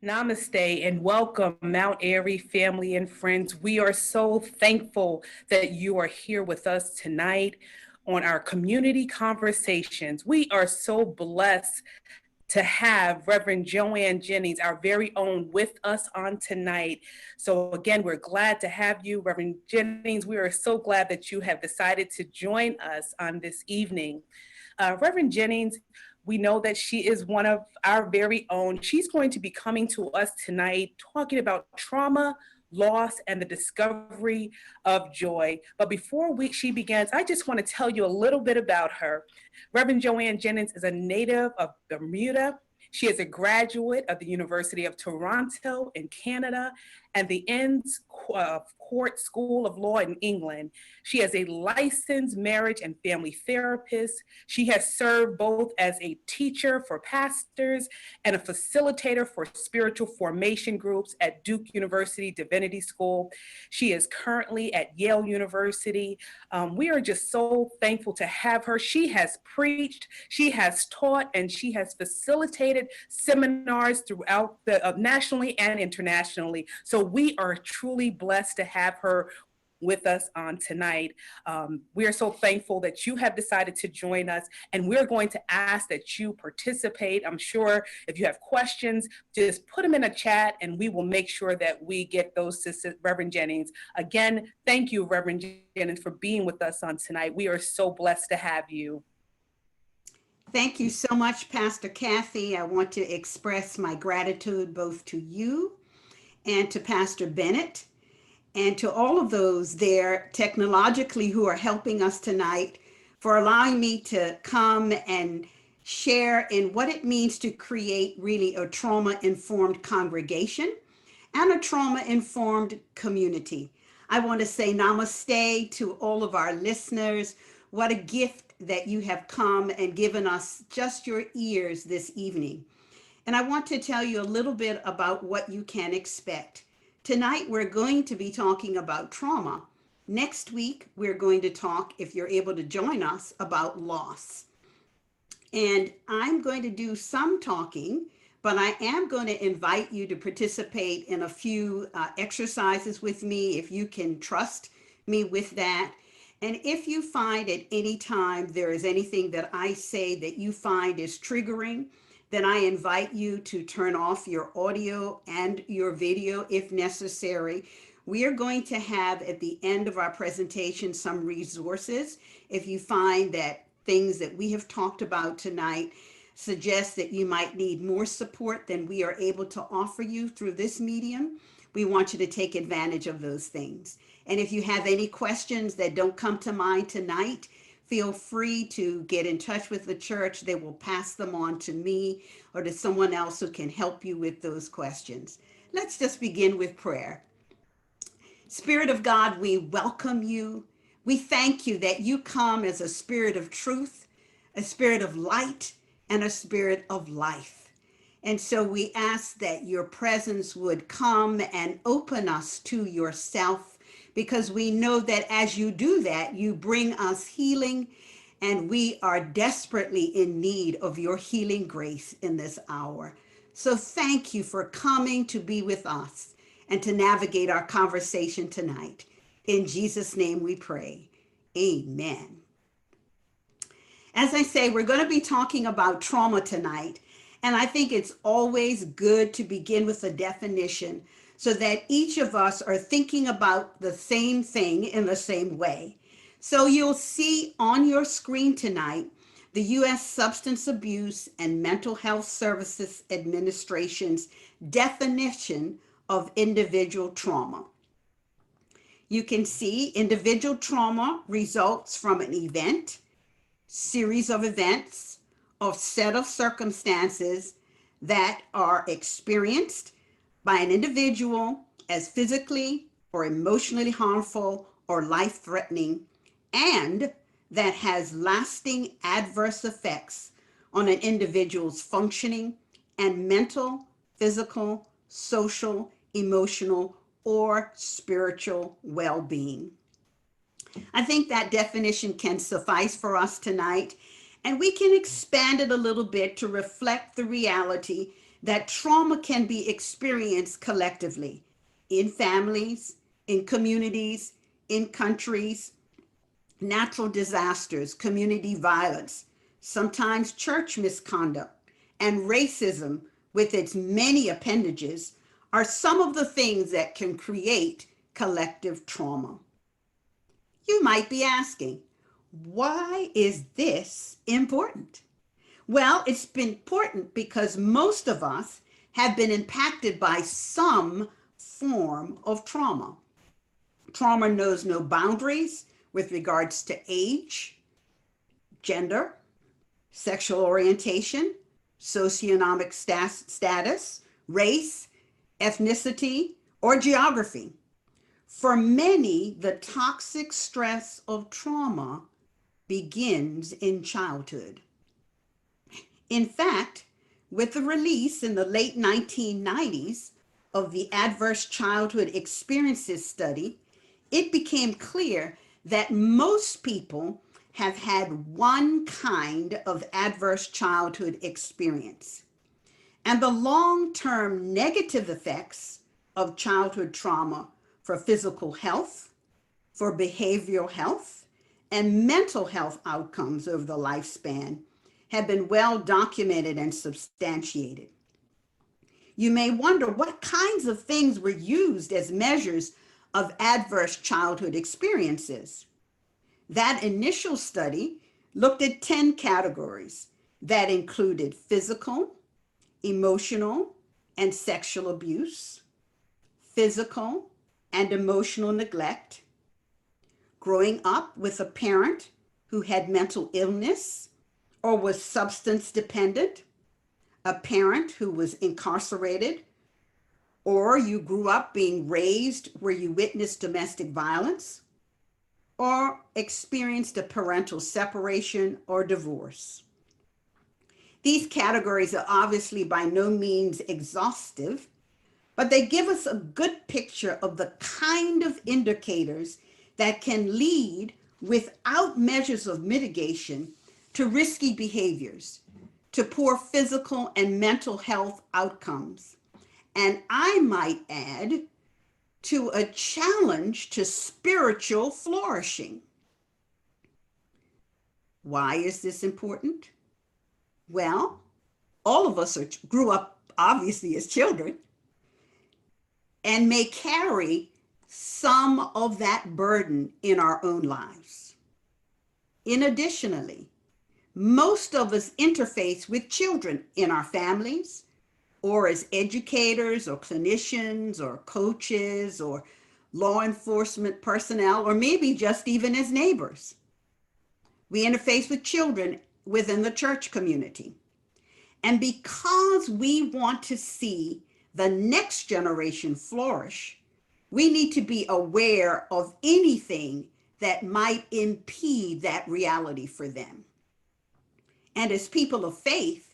Namaste and welcome, Mount Airy family and friends. We are so thankful that you are here with us tonight on our community conversations. We are so blessed to have Reverend Joanne Jennings, our very own, with us on tonight. So, again, we're glad to have you, Reverend Jennings. We are so glad that you have decided to join us on this evening. Reverend Jennings, we know that she is one of our very own. She's going to be coming to us tonight talking about trauma, loss, and the discovery of joy. But she begins, I just want to tell you a little bit about her. Reverend Joanne Jennings is a native of Bermuda. She is a graduate of the University of Toronto in Canada and the Inns Court School of Law in England. She is a licensed marriage and family therapist. She has served both as a teacher for pastors and a facilitator for spiritual formation groups at Duke University Divinity School. She is currently at Yale University. We are just so thankful to have her. She has preached, she has taught, and she has facilitated seminars throughout the nationally and internationally. So we are truly blessed to have her with us on tonight. We are so thankful that you have decided to join us, and we're going to ask that you participate. I'm sure if you have questions, just put them in a chat, and we will make sure that we get those to Reverend Jennings. Again, thank you, Reverend Jennings, for being with us on tonight. We are so blessed to have you. Thank you so much, Pastor Kathy. I want to express my gratitude both to you and to Pastor Bennett and to all of those there technologically who are helping us tonight for allowing me to come and share in what it means to create really a trauma-informed congregation and a trauma-informed community. I want to say namaste to all of our listeners. What a gift that you have come and given us just your ears this evening. And I want to tell you a little bit about what you can expect. Tonight, we're going to be talking about trauma. Next week, we're going to talk, if you're able to join us, about loss. And I'm going to do some talking, but I am going to invite you to participate in a few exercises with me if you can trust me with that. And if you find at any time there is anything that I say that you find is triggering, then I invite you to turn off your audio and your video if necessary. We are going to have at the end of our presentation some resources. If you find that things that we have talked about tonight suggest that you might need more support than we are able to offer you through this medium, we want you to take advantage of those things. And if you have any questions that don't come to mind tonight, feel free to get in touch with the church. They will pass them on to me or to someone else who can help you with those questions. Let's just begin with prayer. Spirit of God, we welcome you. We thank you that you come as a spirit of truth, a spirit of light, and a spirit of life. And so we ask that your presence would come and open us to yourself, because we know that as you do that, you bring us healing, and we are desperately in need of your healing grace in this hour. So thank you for coming to be with us and to navigate our conversation tonight. In Jesus' name we pray. Amen. As I say, we're going to be talking about trauma tonight. And I think it's always good to begin with a definition so that each of us are thinking about the same thing in the same way. So you'll see on your screen tonight the U.S. Substance Abuse and Mental Health Services Administration's definition of individual trauma. You can see individual trauma results from an event, series of events, or set of circumstances that are experienced by an individual as physically or emotionally harmful or life-threatening, and that has lasting adverse effects on an individual's functioning and mental, physical, social, emotional, or spiritual well-being. I think that definition can suffice for us tonight, and we can expand it a little bit to reflect the reality that trauma can be experienced collectively in families, in communities, in countries, natural disasters, community violence, sometimes church misconduct, and racism with its many appendages are some of the things that can create collective trauma. You might be asking, why is this important? Well, it's been important because most of us have been impacted by some form of trauma. Trauma knows no boundaries with regards to age, gender, sexual orientation, socioeconomic status, race, ethnicity, or geography. For many, the toxic stress of trauma begins in childhood. In fact, with the release in the late 1990s of the Adverse Childhood Experiences Study, it became clear that most people have had one kind of adverse childhood experience. And the long-term negative effects of childhood trauma for physical health, for behavioral health, and mental health outcomes over the lifespan have been well documented and substantiated. You may wonder what kinds of things were used as measures of adverse childhood experiences. That initial study looked at 10 categories that included physical, emotional, and sexual abuse, physical and emotional neglect, growing up with a parent who had mental illness or was substance dependent, a parent who was incarcerated, or you grew up being raised where you witnessed domestic violence, or experienced a parental separation or divorce. These categories are obviously by no means exhaustive, but they give us a good picture of the kind of indicators that can lead without measures of mitigation to risky behaviors, to poor physical and mental health outcomes, and I might add, to a challenge to spiritual flourishing. Why is this important? Well, all of us grew up obviously as children and may carry some of that burden in our own lives. Additionally, most of us interface with children in our families, or as educators or clinicians or coaches or law enforcement personnel, or maybe just even as neighbors. We interface with children within the church community. And because we want to see the next generation flourish, we need to be aware of anything that might impede that reality for them. And as people of faith,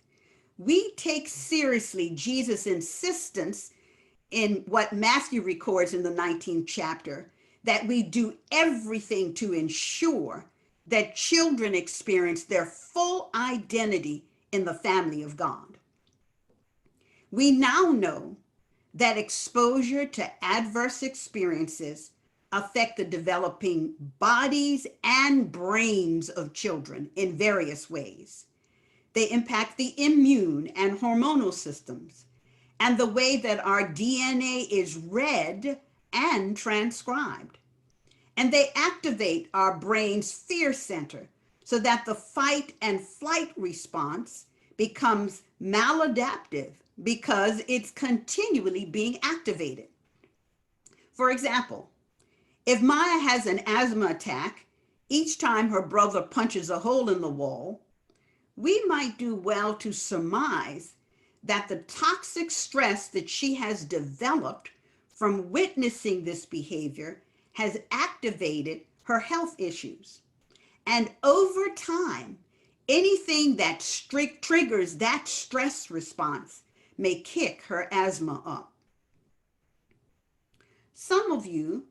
we take seriously Jesus' insistence in what Matthew records in the 19th chapter, that we do everything to ensure that children experience their full identity in the family of God. We now know that exposure to adverse experiences affect the developing bodies and brains of children in various ways. They impact the immune and hormonal systems and the way that our DNA is read and transcribed. And they activate our brain's fear center so that the fight and flight response becomes maladaptive because it's continually being activated. For example, if Maya has an asthma attack each time her brother punches a hole in the wall, we might do well to surmise that the toxic stress that she has developed from witnessing this behavior has activated her health issues. And over time, anything that triggers that stress response may kick her asthma up. Some of you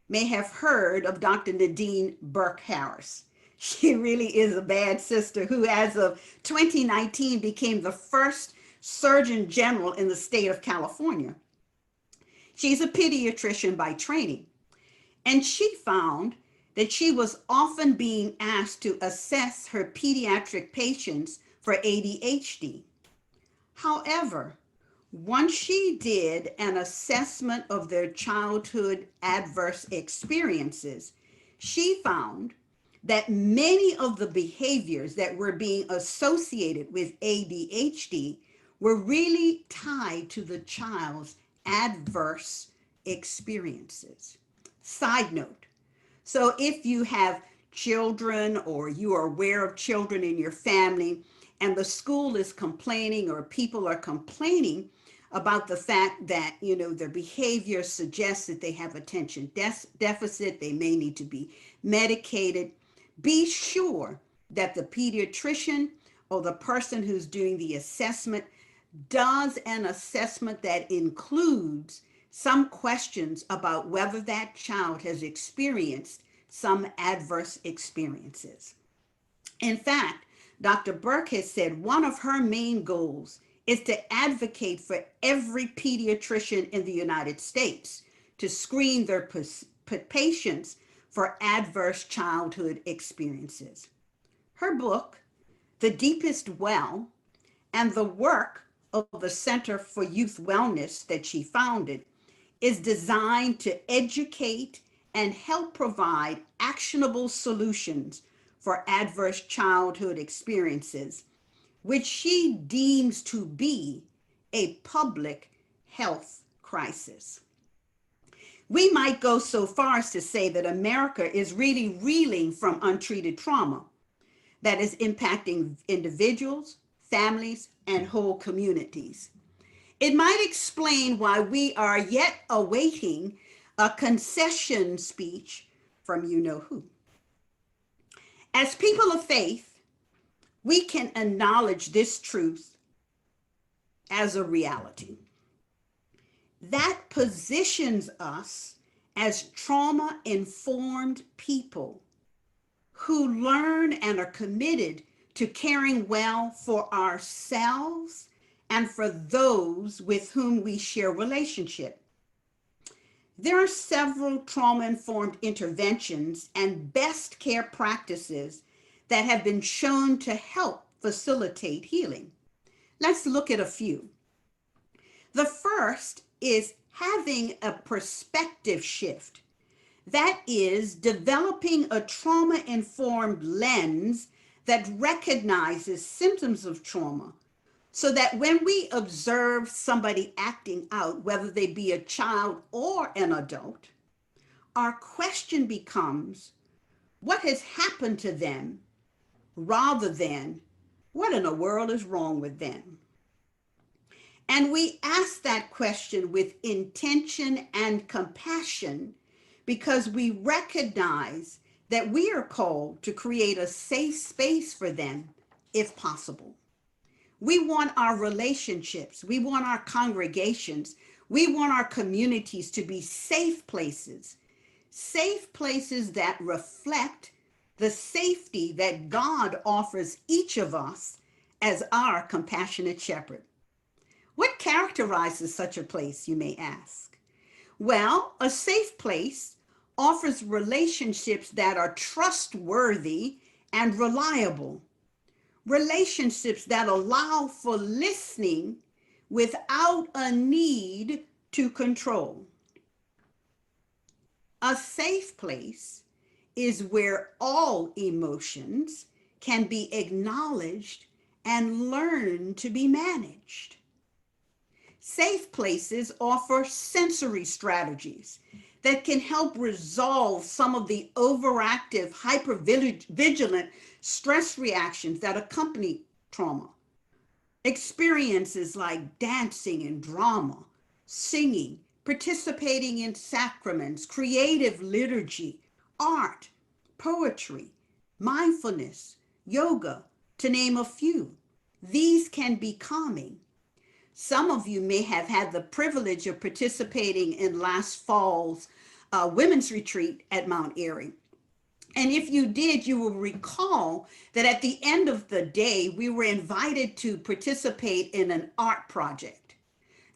may have heard of Dr. Nadine Burke Harris. She really is a bad sister who, as of 2019, became the first Surgeon General in the state of California. She's a pediatrician by training, and she found that she was often being asked to assess her pediatric patients for ADHD. However, once she did an assessment of their childhood adverse experiences, she found that many of the behaviors that were being associated with ADHD were really tied to the child's adverse experiences. Side note, so if you have children or you are aware of children in your family and the school is complaining or people are complaining about the fact that, their behavior suggests that they have attention deficit, they may need to be medicated, be sure that the pediatrician or the person who's doing the assessment does an assessment that includes some questions about whether that child has experienced some adverse experiences. In fact, Dr. Burke has said one of her main goals is to advocate for every pediatrician in the United States to screen their patients for adverse childhood experiences. Her book, The Deepest Well, and the work of the Center for Youth Wellness that she founded is designed to educate and help provide actionable solutions for adverse childhood experiences, which she deems to be a public health crisis. We might go so far as to say that America is really reeling from untreated trauma that is impacting individuals, families, and whole communities. It might explain why we are yet awaiting a concession speech from you-know-who. As people of faith, we can acknowledge this truth as a reality. That positions us as trauma-informed people who learn and are committed to caring well for ourselves and for those with whom we share relationship. There are several trauma-informed interventions and best care practices that have been shown to help facilitate healing. Let's look at a few. The first is having a perspective shift. That is, developing a trauma-informed lens that recognizes symptoms of trauma, so that when we observe somebody acting out, whether they be a child or an adult, our question becomes, what has happened to them, rather than what in the world is wrong with them? And we ask that question with intention and compassion because we recognize that we are called to create a safe space for them if possible. We want our relationships, we want our congregations, we want our communities to be safe places that reflect the safety that God offers each of us as our compassionate shepherd. What characterizes such a place, you may ask? Well, a safe place offers relationships that are trustworthy and reliable. Relationships that allow for listening without a need to control. A safe place is where all emotions can be acknowledged and learned to be managed. Safe places offer sensory strategies that can help resolve some of the overactive, hypervigilant stress reactions that accompany trauma. Experiences like dancing and drama, singing, participating in sacraments, creative liturgy, art, poetry, mindfulness, yoga, to name a few. These can be calming. Some of you may have had the privilege of participating in last fall's women's retreat at Mount Airy. And if you did, you will recall that at the end of the day, we were invited to participate in an art project.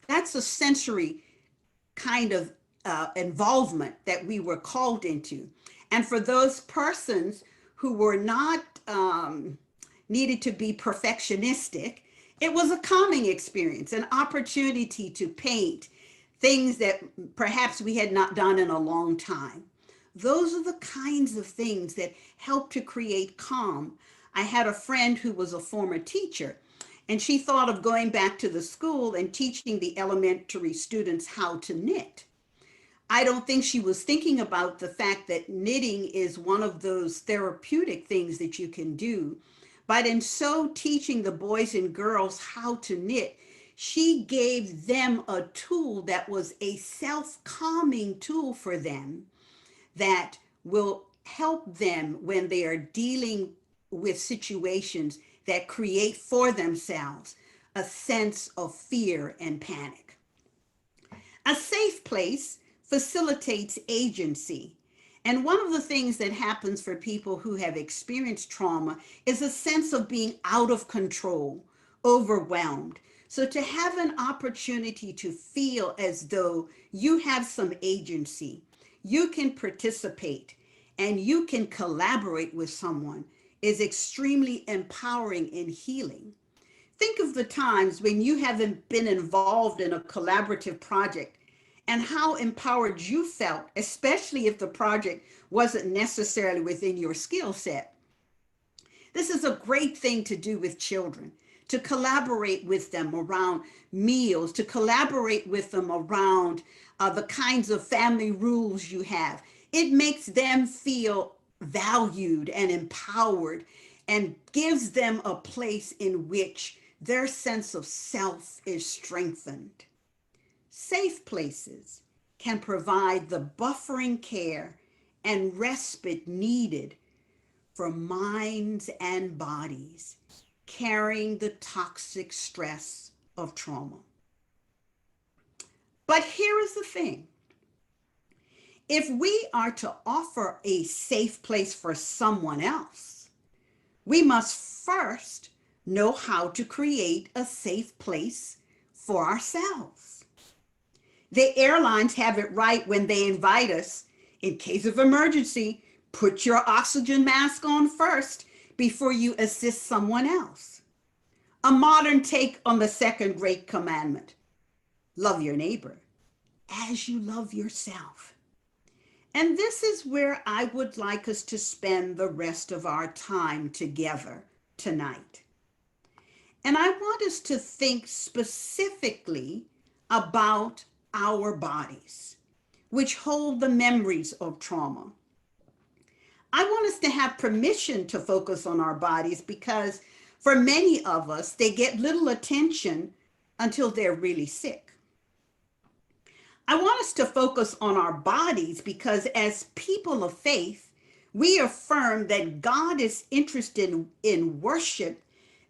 That's a sensory kind of involvement that we were called into. And for those persons who were not needed to be perfectionistic, it was a calming experience, an opportunity to paint things that perhaps we had not done in a long time. Those are the kinds of things that help to create calm. I had a friend who was a former teacher, and she thought of going back to the school and teaching the elementary students how to knit. I don't think she was thinking about the fact that knitting is one of those therapeutic things that you can do. But in so teaching the boys and girls how to knit, she gave them a tool that was a self-calming tool for them that will help them when they are dealing with situations that create for themselves a sense of fear and panic. A safe place facilitates agency. And one of the things that happens for people who have experienced trauma is a sense of being out of control, overwhelmed. So to have an opportunity to feel as though you have some agency, you can participate, and you can collaborate with someone is extremely empowering in healing. Think of the times when you haven't been involved in a collaborative project and how empowered you felt, especially if the project wasn't necessarily within your skill set. This is a great thing to do with children, to collaborate with them around meals, to collaborate with them around the kinds of family rules you have. It makes them feel valued and empowered and gives them a place in which their sense of self is strengthened. Safe places can provide the buffering care and respite needed for minds and bodies carrying the toxic stress of trauma. But here is the thing. If we are to offer a safe place for someone else, we must first know how to create a safe place for ourselves. The airlines have it right when they invite us, in case of emergency, put your oxygen mask on first before you assist someone else. A modern take on the second great commandment: love your neighbor as you love yourself. And this is where I would like us to spend the rest of our time together tonight. And I want us to think specifically about our bodies, which hold the memories of trauma. I want us to have permission to focus on our bodies because for many of us, they get little attention until they're really sick. I want us to focus on our bodies because as people of faith, we affirm that God is interested in worship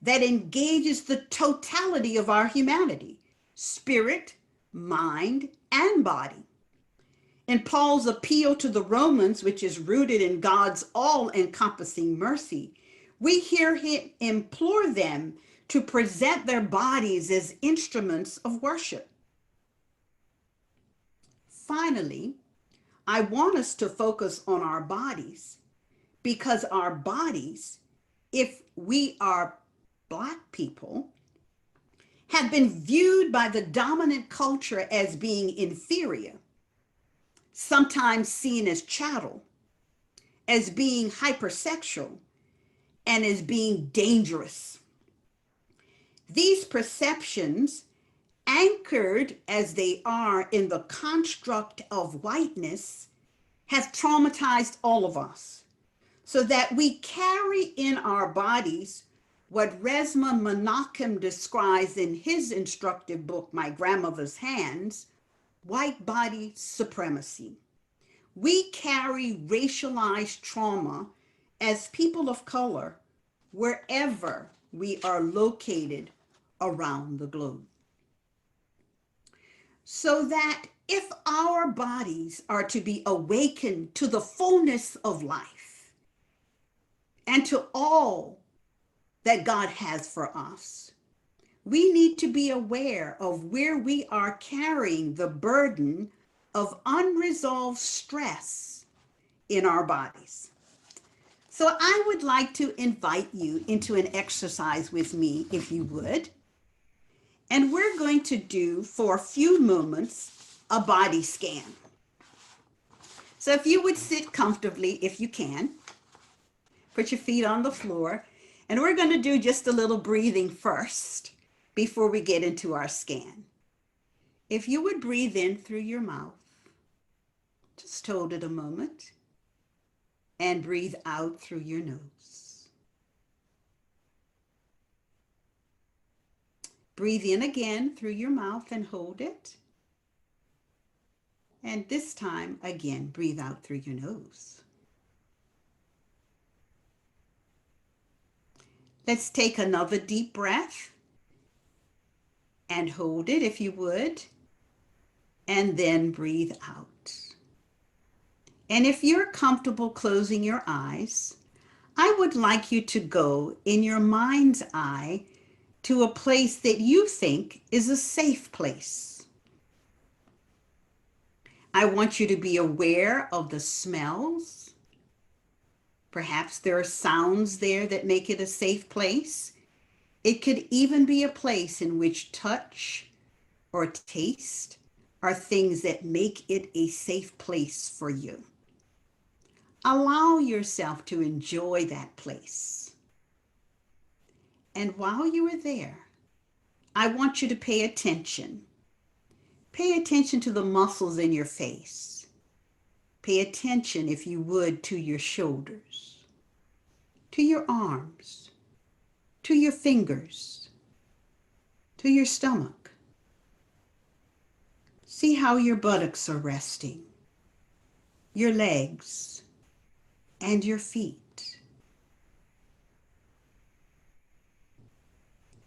that engages the totality of our humanity, spirit, mind, and body. In Paul's appeal to the Romans, which is rooted in God's all-encompassing mercy, we hear him implore them to present their bodies as instruments of worship. Finally, I want us to focus on our bodies because our bodies, if we are Black people, have been viewed by the dominant culture as being inferior, sometimes seen as chattel, as being hypersexual, and as being dangerous. These perceptions, anchored as they are in the construct of whiteness, have traumatized all of us, so that we carry in our bodies what Resmaa Menakem describes in his instructive book, My Grandmother's Hands, white body supremacy. We carry racialized trauma as people of color wherever we are located around the globe. So that if our bodies are to be awakened to the fullness of life, and to all that God has for us. We need to be aware of where we are carrying the burden of unresolved stress in our bodies. So I would like to invite you into an exercise with me, if you would. And we're going to do, for a few moments, a body scan. So if you would sit comfortably, if you can, put your feet on the floor, and we're going to do just a little breathing first before we get into our scan. If you would breathe in through your mouth, just hold it a moment, and breathe out through your nose. Breathe in again through your mouth and hold it. And this time, again, breathe out through your nose. Let's take another deep breath and hold it if you would, and then breathe out. And if you're comfortable closing your eyes, I would like you to go in your mind's eye to a place that you think is a safe place. I want you to be aware of the smells. Perhaps there are sounds there that make it a safe place. It could even be a place in which touch or taste are things that make it a safe place for you. Allow yourself to enjoy that place. And while you are there, I want you to pay attention. Pay attention to the muscles in your face. Pay attention, if you would, to your shoulders, to your arms, to your fingers, to your stomach. See how your buttocks are resting, your legs, and your feet.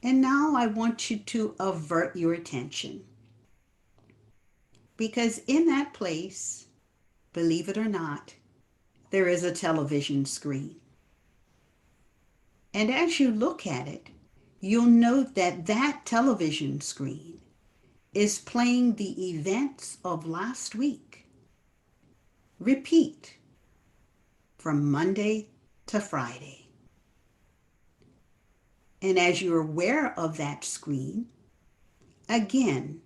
And now I want you to avert your attention, because in that place, believe it or not, there is a television screen. And as you look at it, you'll note that that television screen is playing the events of last week. Repeat from Monday to Friday. And as you're aware of that screen, again,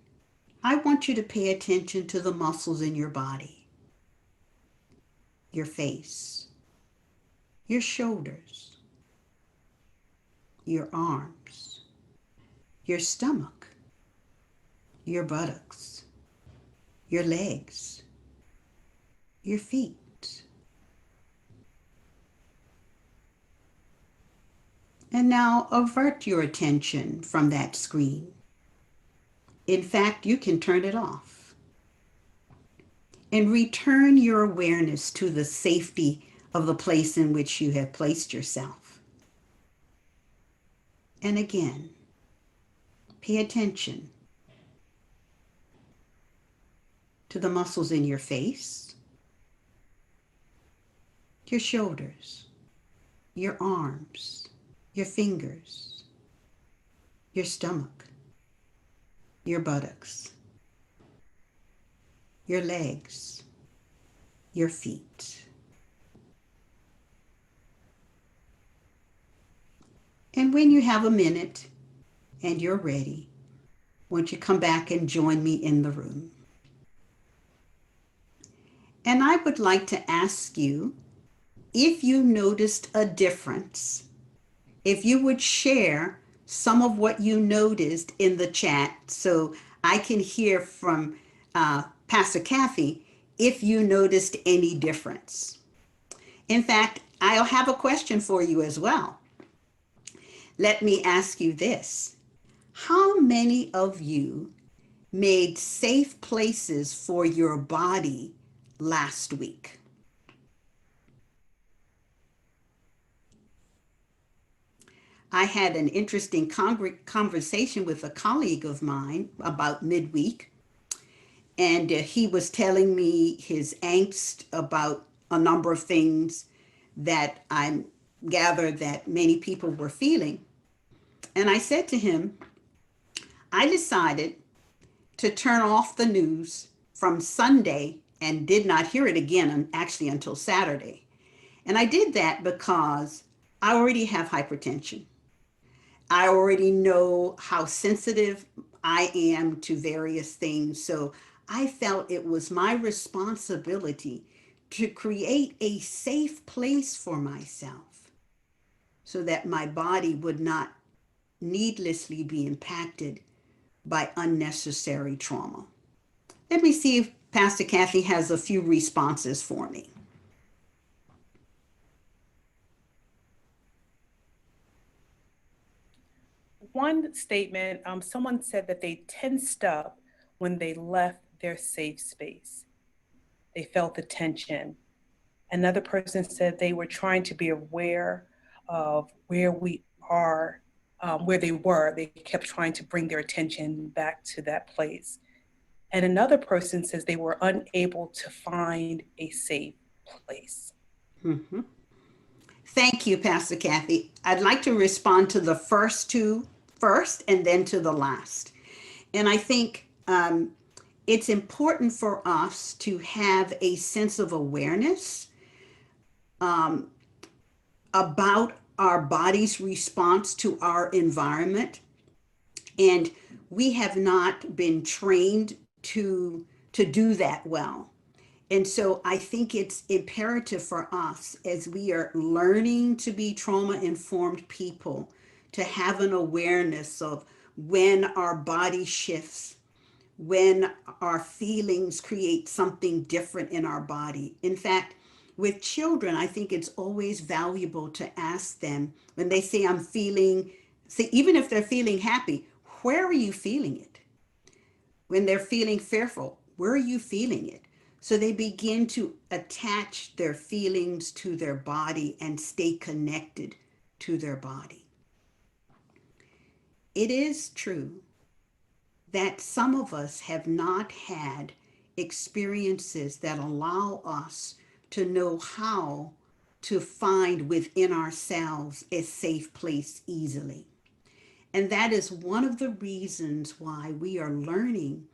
I want you to pay attention to the muscles in your body, your face, your shoulders, your arms, your stomach, your buttocks, your legs, your feet. And now avert your attention from that screen. In fact, you can turn it off. And return your awareness to the safety of the place in which you have placed yourself. And again, pay attention to the muscles in your face, your shoulders, your arms, your fingers, your stomach, your buttocks, your legs, your feet. And when you have a minute and you're ready, won't you come back and join me in the room? And I would like to ask you if you noticed a difference, if you would share some of what you noticed in the chat so I can hear from Pastor Kathy if you noticed any difference. In fact, I'll have a question for you as well. Let me ask you this. How many of you made safe places for your body last week? I had an interesting conversation with a colleague of mine about midweek, and he was telling me his angst about a number of things that I'm gathered that many people were feeling. And I said to him, I decided to turn off the news from Sunday and did not hear it again actually until Saturday. And I did that because I already have hypertension. I already know how sensitive I am to various things. So I felt it was my responsibility to create a safe place for myself so that my body would not needlessly be impacted by unnecessary trauma. Let me see if Pastor Kathy has a few responses for me. One statement, someone said that they tensed up when they left their safe space. They felt the tension. Another person said they were trying to be aware of where we are, where they were. They kept trying to bring their attention back to that place. And another person says they were unable to find a safe place. Mhm. Thank you, Pastor Kathy. I'd like to respond to the first two first and then to the last. And I think it's important for us to have a sense of awareness um, about our body's response to our environment. And we have not been trained to do that well. And so I think it's imperative for us as we are learning to be trauma informed people to have an awareness of when our body shifts, when our feelings create something different in our body. In fact, with children, I think it's always valuable to ask them when they say, I'm feeling, see, even if they're feeling happy, where are you feeling it? When they're feeling fearful, where are you feeling it? So they begin to attach their feelings to their body and stay connected to their body. It is true that some of us have not had experiences that allow us to know how to find within ourselves a safe place easily. And that is one of the reasons why we are learning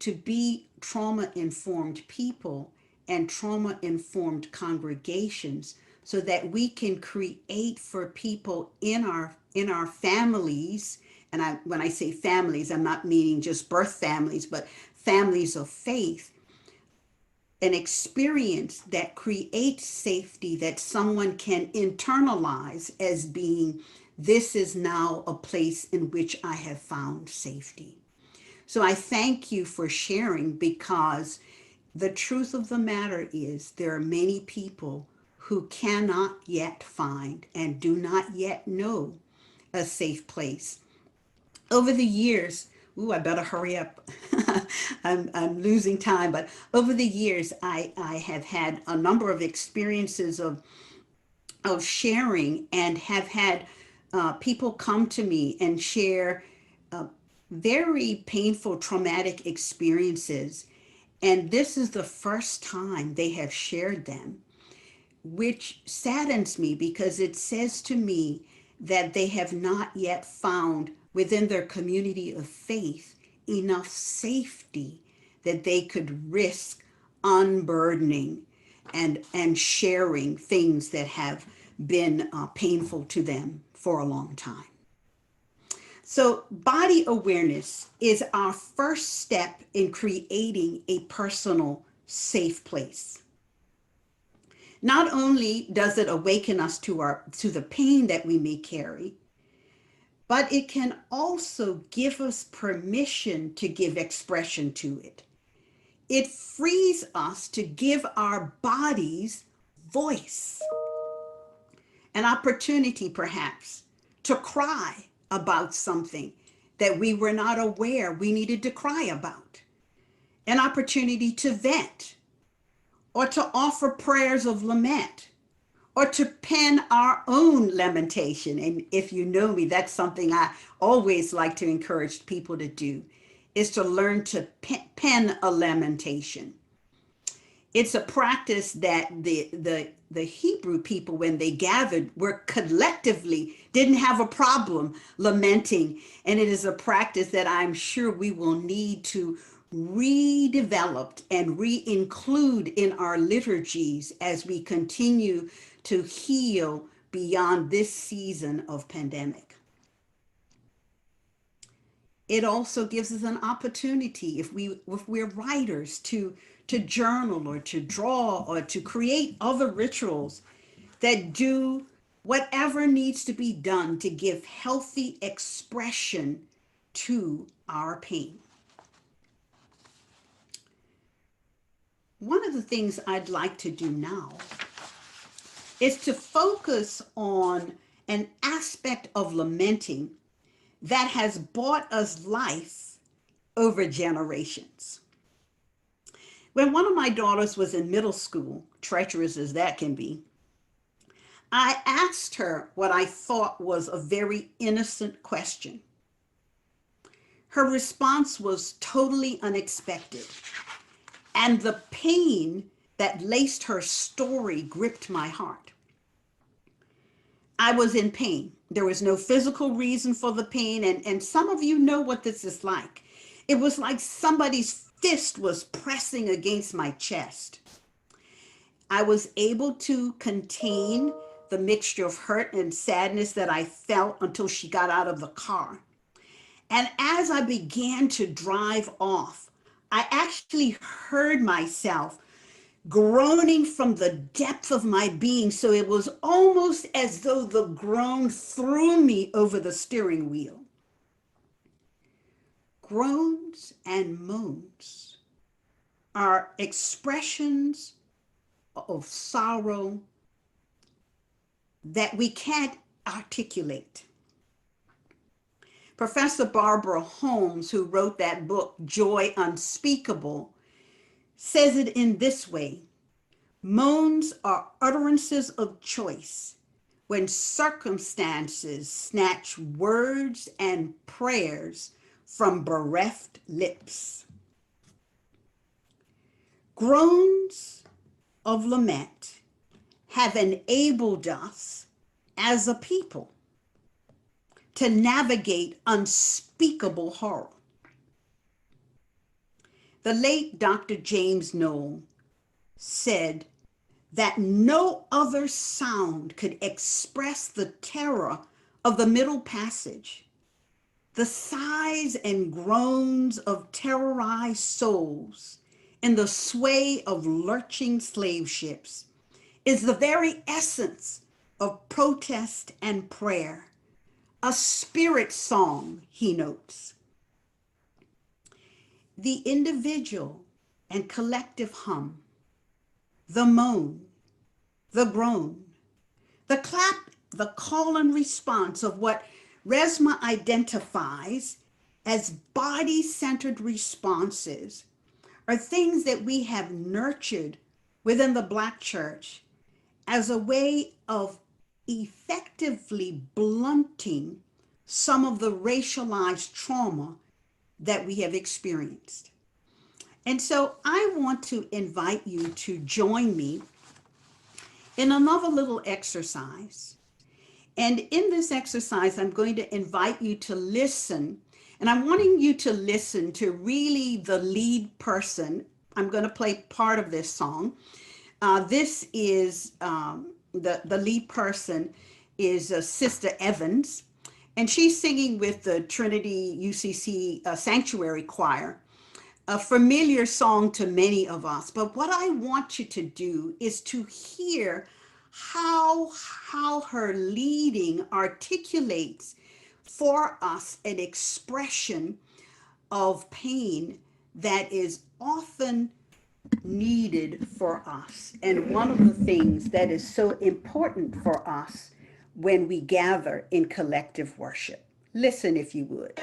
to be trauma informed people and trauma informed congregations so that we can create for people in our families. And when I say families, I'm not meaning just birth families, but families of faith, an experience that creates safety that someone can internalize as being, this is now a place in which I have found safety. So I thank you for sharing, because the truth of the matter is there are many people who cannot yet find and do not yet know a safe place. Over the years, ooh, I better hurry up. I'm losing time, but over the years, I have had a number of experiences of sharing, and have had people come to me and share uh, very painful, traumatic experiences. And this is the first time they have shared them, which saddens me because it says to me that they have not yet found within their community of faith enough safety that they could risk unburdening and sharing things that have been painful to them for a long time. So, body awareness is our first step in creating a personal safe place. Not only does it awaken us to the pain that we may carry, but it can also give us permission to give expression to it. It frees us to give our bodies voice, an opportunity perhaps to cry about something that we were not aware we needed to cry about, an opportunity to vent or to offer prayers of lament or to pen our own lamentation. And if you know me, that's something I always like to encourage people to do, is to learn to pen a lamentation. It's a practice that the Hebrew people, when they gathered, were collectively didn't have a problem lamenting. And it is a practice that I'm sure we will need to redevelop and re-include in our liturgies as we continue to heal beyond this season of pandemic. It also gives us an opportunity, if we're writers, to journal or to draw or to create other rituals that do whatever needs to be done to give healthy expression to our pain. One of the things I'd like to do now is to focus on an aspect of lamenting that has brought us life over generations. When one of my daughters was in middle school, treacherous as that can be, I asked her what I thought was a very innocent question. Her response was totally unexpected, and the pain that laced her story gripped my heart. I was in pain. There was no physical reason for the pain, and some of you know what this is like. It was like somebody's fist was pressing against my chest. I was able to contain the mixture of hurt and sadness that I felt until she got out of the car. And as I began to drive off, I actually heard myself groaning from the depth of my being. So it was almost as though the groan threw me over the steering wheel. Groans and moans are expressions of sorrow that we can't articulate. Professor Barbara Holmes, who wrote that book, Joy Unspeakable, says it in this way: moans are utterances of choice when circumstances snatch words and prayers from bereft lips. Groans of lament have enabled us as a people to navigate unspeakable horror. The late Dr. James Noel said that no other sound could express the terror of the Middle Passage. The sighs and groans of terrorized souls in the sway of lurching slave ships is the very essence of protest and prayer, a spirit song, he notes. The individual and collective hum, the moan, the groan, the clap, the call and response of what Resma identifies as body-centered responses are things that we have nurtured within the Black church as a way of effectively blunting some of the racialized trauma that we have experienced. And so I want to invite you to join me in another little exercise. And in this exercise, I'm going to invite you to listen, and I'm wanting you to listen to really the lead person. I'm going to play part of this song. This is the lead person is Sister Evans, and she's singing with the Trinity UCC Sanctuary Choir, a familiar song to many of us. But what I want you to do is to hear how her leading articulates for us an expression of pain that is often needed for us, and one of the things that is so important for us when we gather in collective worship. Listen, if you would.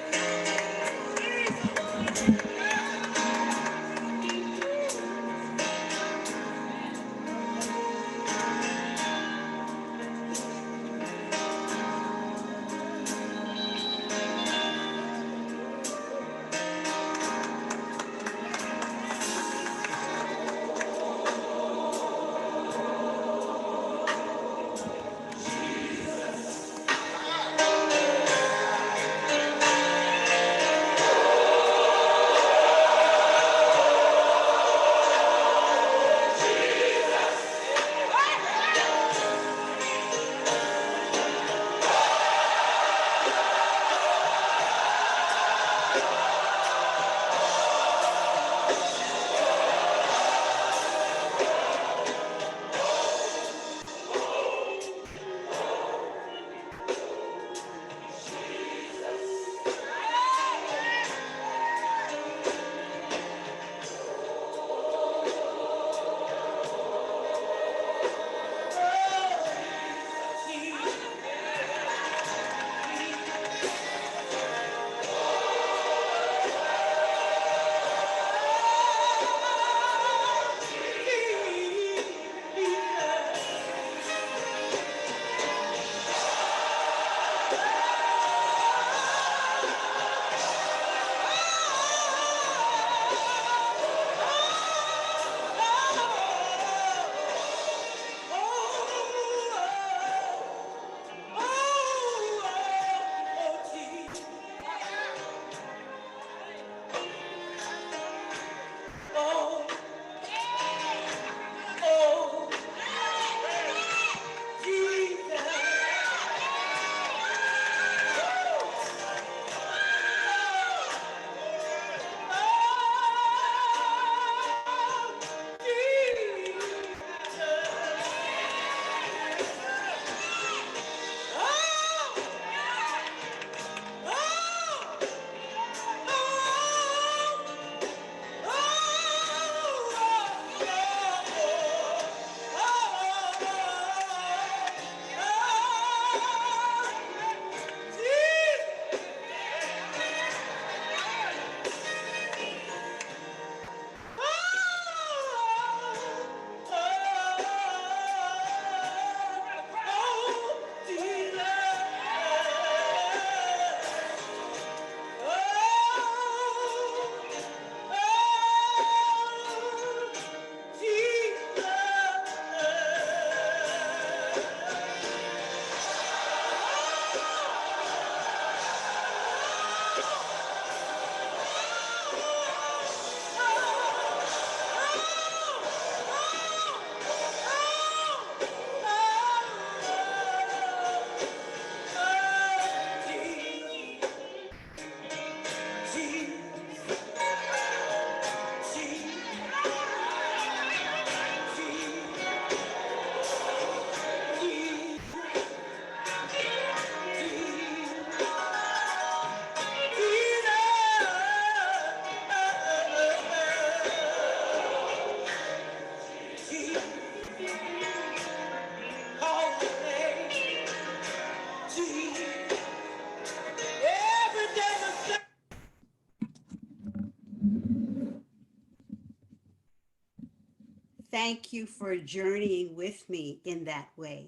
Thank you for journeying with me in that way.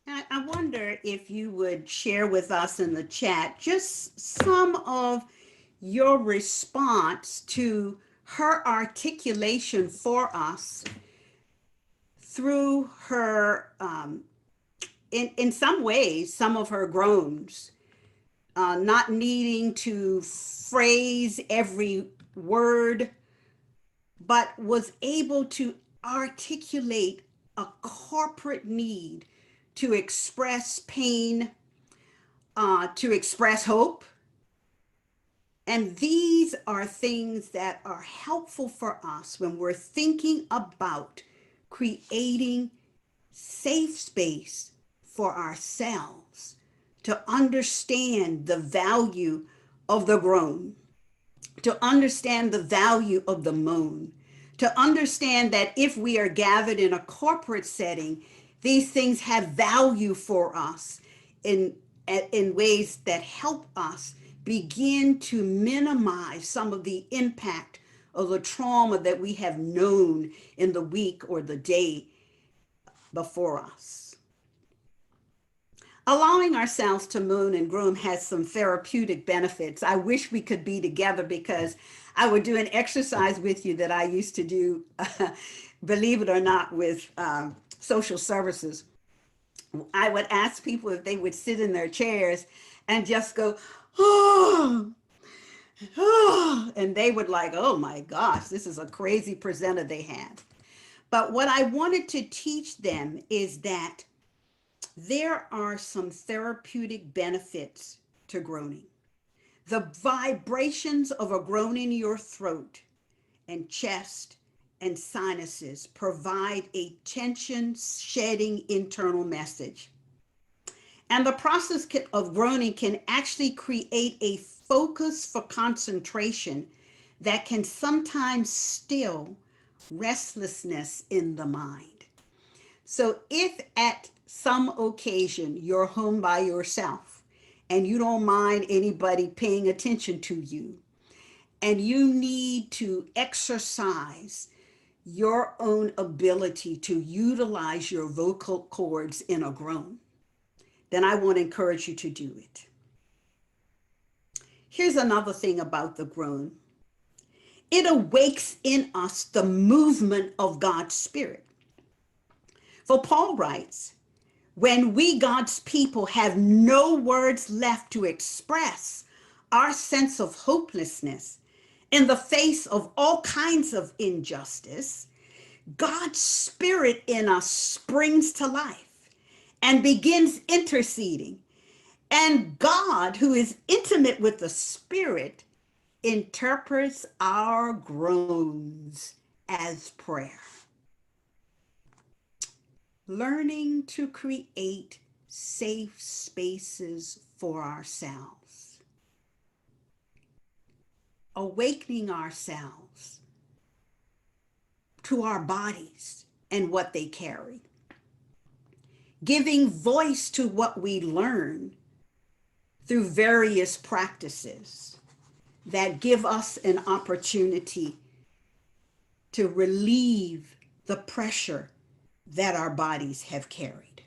I wonder if you would share with us in the chat just some of your response to her articulation for us through her, in some ways, some of her groans, not needing to phrase every word, but was able to articulate a corporate need to express pain, to express hope. And these are things that are helpful for us when we're thinking about creating safe space for ourselves to understand the value of the groan, to understand the value of the moan, to understand that if we are gathered in a corporate setting, these things have value for us in ways that help us begin to minimize some of the impact of the trauma that we have known in the week or the day before us. Allowing ourselves to moan and groan has some therapeutic benefits. I wish we could be together because I would do an exercise with you that I used to do, believe it or not, with social services. I would ask people if they would sit in their chairs and just go, oh, oh, and they would like, oh my gosh, this is a crazy presenter they have. But what I wanted to teach them is that there are some therapeutic benefits to groaning. The vibrations of a groan in your throat and chest and sinuses provide a tension shedding internal message. And the process of groaning can actually create a focus for concentration that can sometimes still restlessness in the mind. So if at some occasion you're home by yourself and you don't mind anybody paying attention to you, and you need to exercise your own ability to utilize your vocal cords in a groan, then I want to encourage you to do it. Here's another thing about the groan. It awakes in us the movement of God's Spirit. For Paul writes, when we, God's people, have no words left to express our sense of hopelessness in the face of all kinds of injustice, God's Spirit in us springs to life and begins interceding. And God, who is intimate with the Spirit, interprets our groans as prayer. Learning to create safe spaces for ourselves. Awakening ourselves to our bodies and what they carry. Giving voice to what we learn through various practices that give us an opportunity to relieve the pressure that our bodies have carried.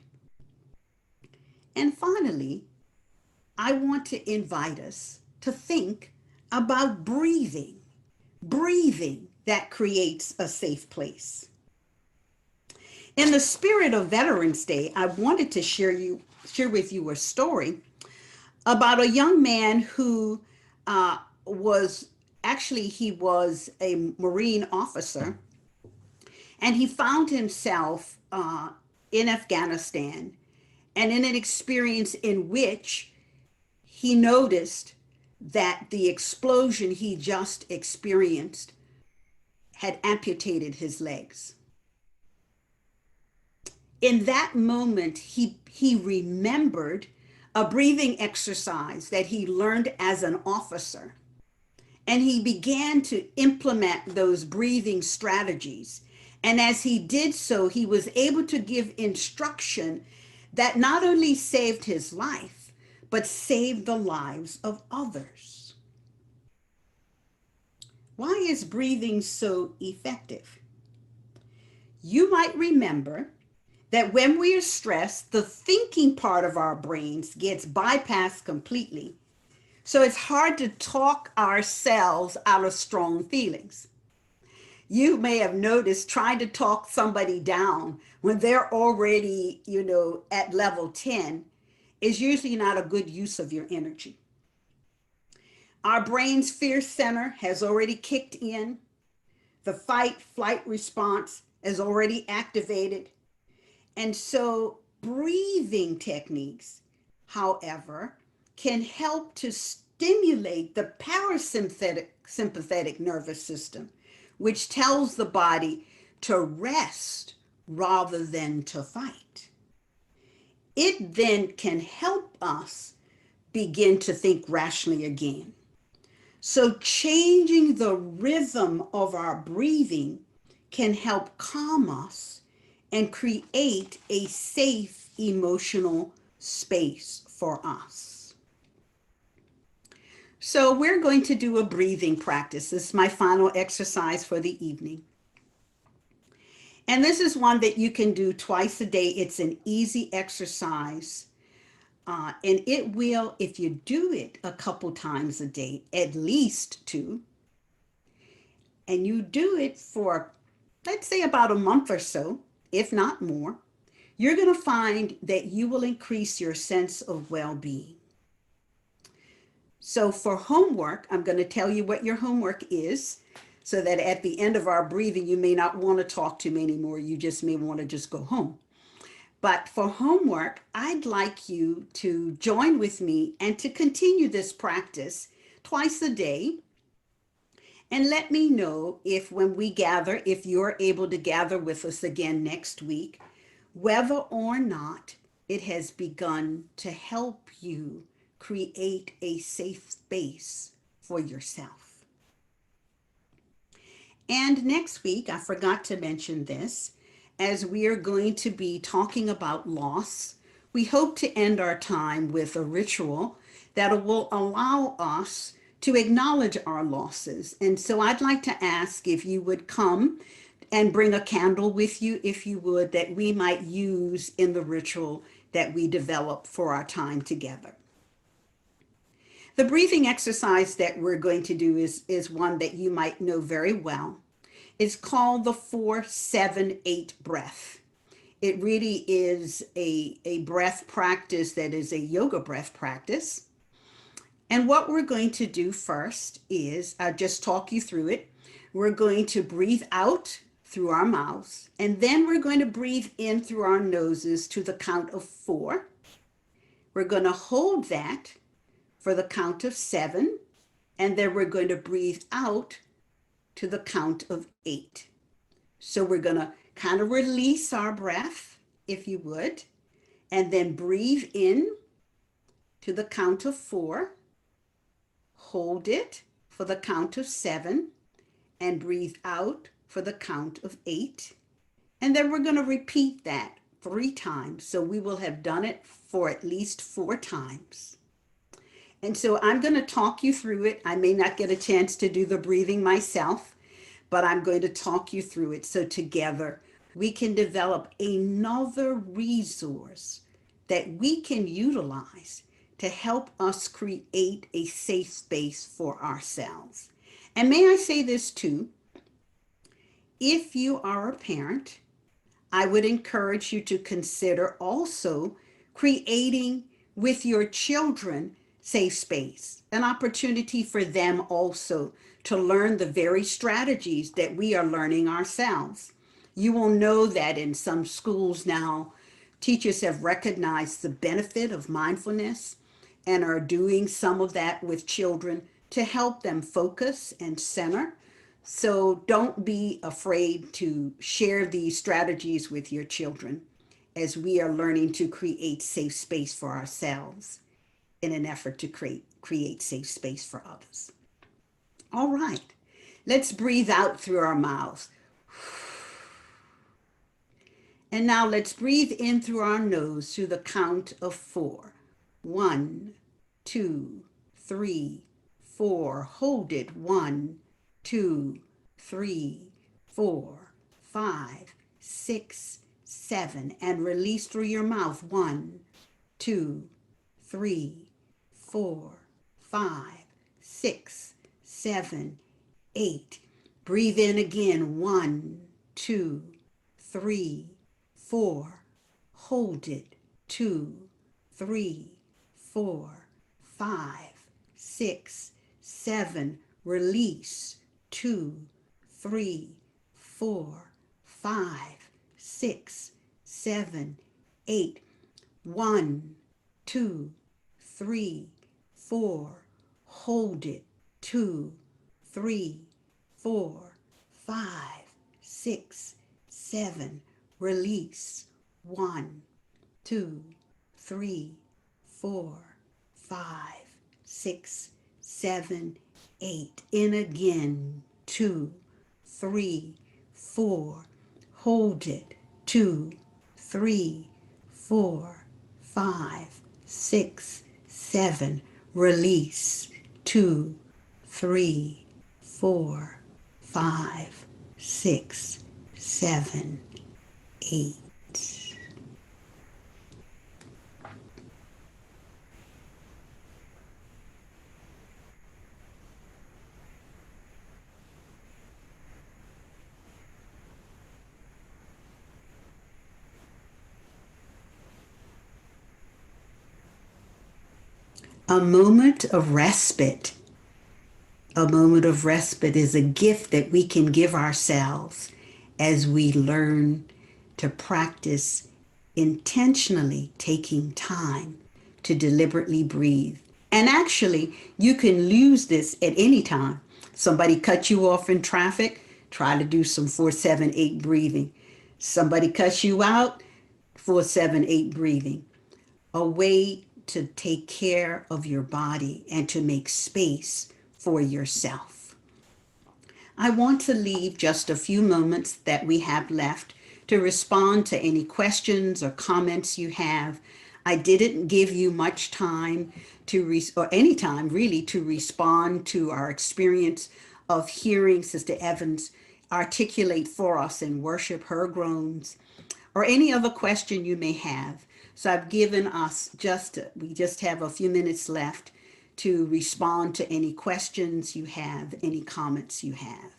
And finally, I want to invite us to think about breathing that creates a safe place. In the spirit of Veterans Day, I wanted to share with you a story about a young man who was a Marine officer, and he found himself in Afghanistan and in an experience in which he noticed that the explosion he just experienced had amputated his legs. In that moment, he remembered a breathing exercise that he learned as an officer, and he began to implement those breathing strategies. And as he did so, he was able to give instruction that not only saved his life, but saved the lives of others. Why is breathing so effective? You might remember that when we are stressed, the thinking part of our brains gets bypassed completely. So it's hard to talk ourselves out of strong feelings. You may have noticed trying to talk somebody down when they're already, at level 10 is usually not a good use of your energy. Our brain's fear center has already kicked in. The fight flight response is already activated. And so breathing techniques, however, can help to stimulate the parasympathetic nervous system, which tells the body to rest rather than to fight. It then can help us begin to think rationally again. So, changing the rhythm of our breathing can help calm us and create a safe emotional space for us. So, we're going to do a breathing practice. This is my final exercise for the evening. And this is one that you can do twice a day. It's an easy exercise. And it will, if you do it a couple times a day, at least two, and you do it for, let's say, about a month or so, if not more, you're going to find that you will increase your sense of well-being. So for homework, I'm going to tell you what your homework is so that at the end of our breathing, you may not want to talk to me anymore. You just may want to just go home. But for homework, I'd like you to join with me and to continue this practice twice a day. And let me know if when we gather, if you're able to gather with us again next week, whether or not it has begun to help you create a safe space for yourself. And next week, I forgot to mention this, as we are going to be talking about loss, we hope to end our time with a ritual that will allow us to acknowledge our losses. And so I'd like to ask if you would come and bring a candle with you, if you would, that we might use in the ritual that we develop for our time together. The breathing exercise that we're going to do is one that you might know very well. It's called the 4-7-8 breath. It really is a breath practice that is a yoga breath practice. And what we're going to do first is, I'll just talk you through it. We're going to breathe out through our mouths, and then we're going to breathe in through our noses to the count of 4. We're going to hold that for the count of 7, and then we're going to breathe out to the count of 8. So we're going to kind of release our breath, if you would, and then breathe in to the count of 4, hold it for the count of 7, and breathe out for the count of 8. And then we're going to repeat that 3 times. So we will have done it for at least 4 times. And so I'm going to talk you through it. I may not get a chance to do the breathing myself, but I'm going to talk you through it so together we can develop another resource that we can utilize to help us create a safe space for ourselves. And may I say this too, if you are a parent, I would encourage you to consider also creating with your children safe space, an opportunity for them also to learn the very strategies that we are learning ourselves. You will know that in some schools now, teachers have recognized the benefit of mindfulness and are doing some of that with children to help them focus and center. So don't be afraid to share these strategies with your children as we are learning to create safe space for ourselves in an effort to create safe space for others. All right, let's breathe out through our mouths. And now let's breathe in through our nose through the count of 4. 1, 2, 3, 4. Hold it. 1, 2, 3, 4, 5, 6, 7. And release through your mouth. 1, 2, 3, 4, 5, 6, 7, 8. Breathe in again. 1, 2, 3, 4. Hold it. 2, 3, 4, 5, 6, 7. Release. 2, 3, 4, 5, 6, 7, 8. 1, 2, 3, 4. Hold it. 2, 3, 4, 5, 6, 7. Release. 1, 2, 3, 4, 5, 6, 7, 8. In again. 2, 3, 4. Hold it. 2, 3, 4, 5, 6, 7. Release. 2, 3, 4, 5, 6, 7, 8. A moment of respite. A moment of respite is a gift that we can give ourselves as we learn to practice intentionally taking time to deliberately breathe. And actually, you can lose this at any time. Somebody cut you off in traffic, try to do some 4-7-8 breathing. Somebody cuts you out, 4-7-8 breathing. A way to take care of your body and to make space for yourself. I want to leave just a few moments that we have left to respond to any questions or comments you have. I didn't give you much time or any time really, to respond to our experience of hearing Sister Evans articulate for us in worship her groans, or any other question you may have. So I've given us we just have a few minutes left to respond to any questions you have, any comments you have.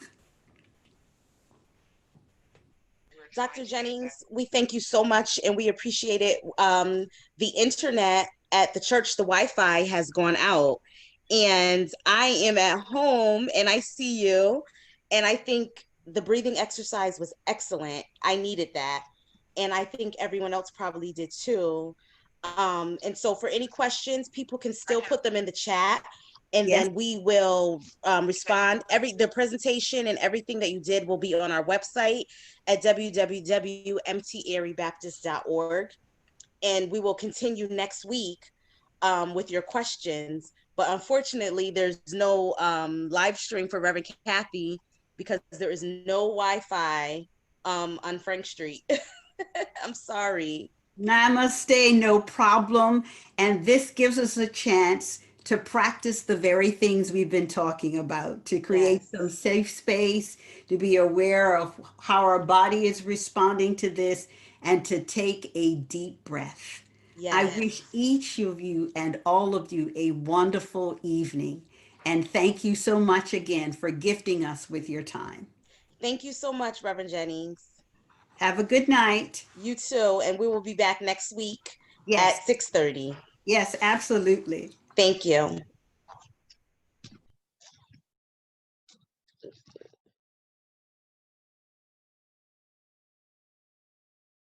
Dr. Jennings, we thank you so much and we appreciate it. The internet at the church, the Wi-Fi has gone out and I am at home and I see you. And I think the breathing exercise was excellent. I needed that. And I think everyone else probably did too. And so for any questions, people can still put them in the chat and Yes. then we will respond. The presentation and everything that you did will be on our website at www.mtarybaptist.org. And we will continue next week with your questions. But unfortunately, there's no live stream for Reverend Kathy because there is no Wi-Fi on Frank Street. I'm sorry. Namaste, no problem. And this gives us a chance to practice the very things we've been talking about, to create some safe space, to be aware of how our body is responding to this, and to take a deep breath. Yes. I wish each of you and all of you a wonderful evening. And thank you so much again for gifting us with your time. Thank you so much, Reverend Jennings. Have a good night. You too. And we will be back next week Yes. at 6:30. Yes, absolutely. Thank you.